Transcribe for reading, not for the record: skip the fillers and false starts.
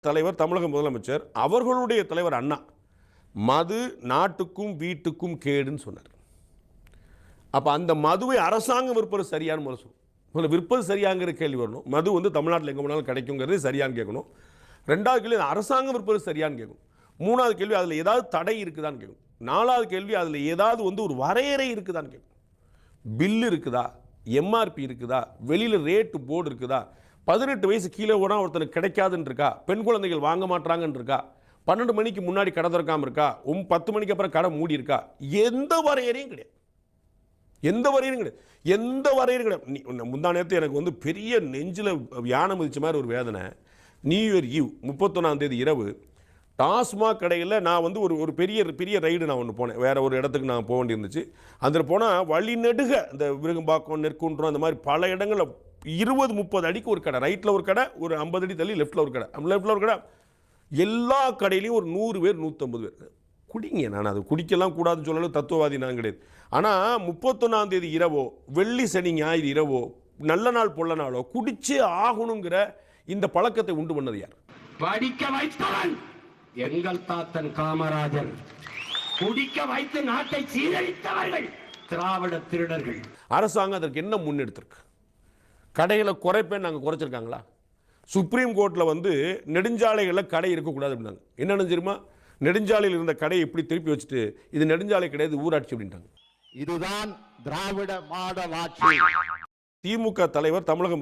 தலைவர் தமிழக முதலமைச்சர் அவர்களுடைய தலைவர் அண்ணா மது நாட்டுக்கும் வீட்டுக்கும் கேடுன்னு சொன்னார். அப்போ அந்த மதுவை அரசாங்கம் விற்பது சரியான முறை சொல்லணும். விற்பது சரியாங்கிற கேள்வி வரணும். மது வந்து தமிழ்நாட்டில் எங்கே போனாலும் கிடைக்குங்கிறது சரியான்னு கேட்கணும். ரெண்டாவது கேள்வி அரசாங்கம் விற்பது சரியான்னு கேட்கணும். மூணாவது கேள்வி அதில் ஏதாவது தடை இருக்குதான்னு கேட்கணும். நாலாவது கேள்வி அதில் ஏதாவது வந்து ஒரு வரையறை இருக்குதான்னு கேட்கணும். பில்லு இருக்குதா, எம்ஆர்பி இருக்குதா, வெளியில் ரேட்டு போர்டு இருக்குதா, 18 வயசு கீழே கூட ஒருத்தனுக்கு கிடைக்காதுன்னு இருக்கா, பெண் குழந்தைகள் வாங்க மாட்டாங்கன்னு இருக்கா, 12 மணிக்கு முன்னாடி கடை திறக்காமல் இருக்கா, 10 மணிக்கு அப்புறம் கடை மூடி இருக்கா, எந்த வரையறையும் கிடையாது. எந்த வரையறையும் கிடையாது. எந்த வரையறையும் கிடையாது. முந்தா நேரத்து எனக்கு வந்து பெரிய நெஞ்சில் யானை மிதிச்ச மாதிரி ஒரு வேதனை. நியூ இயர் ஈவ் 31ஆம் தேதி இரவு டாஸ்மாக் கடையில் நான் வந்து ஒரு பெரிய ரைடு நான் ஒன்று போனேன். வேறு ஒரு இடத்துக்கு நான் போக வேண்டியிருந்துச்சு. அதில் போனால் வழிநெடுக இந்த விருகம்பாக்கம், நெற்குன்றம், அந்த மாதிரி பல இடங்களில் 20-30 அடிக்கு ஒரு கடை, ரைட்டில் ஒரு கடை, ஒரு 50 அடி தள்ளி லெஃப்ட்டில் ஒரு கடை, லெஃப்ட்டில் ஒரு கடை, எல்லா கடையிலையும் ஒரு 100 பேர் 150 பேர் குடிங்க. நான் அது குடிக்கலாம் கூடாதுன்னு சொல்லணும், தத்துவவாதி நான் கிடையாது. ஆனால் 31ஆம் தேதி இரவோ, வெள்ளி சனி ஞாயிறு இரவோ, நல்ல நாள் பொல்ல நாளோ குடிச்சே ஆகணுங்கிற இந்த பழக்கத்தை உண்டு பண்ணது யார்? படிக்க வைத்தவன் எங்கள் தாத்தன் காமராஜன். குடிக்க வைத்து நாட்டை சீரழித்தவர்கள் திராவிட திருடர்கள். அரசாங்கம் அதற்கு என்ன முன்னெடுத்திருக்கு? கடைகளை குறைப்பேன் நாங்கள் குறைச்சிருக்காங்களா? சுப்ரீம் கோர்ட்டில் வந்து நெடுஞ்சாலைகளில் கடை இருக்கக்கூடாது அப்படின்னாங்க. என்னன்னு தெரியுமா? நெடுஞ்சாலையில் இருந்த கடையை எப்படி திருப்பி வச்சுட்டு இது நெடுஞ்சாலை கிடையாது, ஊராட்சி அப்படின்ட்டாங்க. இதுதான் திராவிட மாடல் ஆட்சி. திமுக தலைவர் தமிழக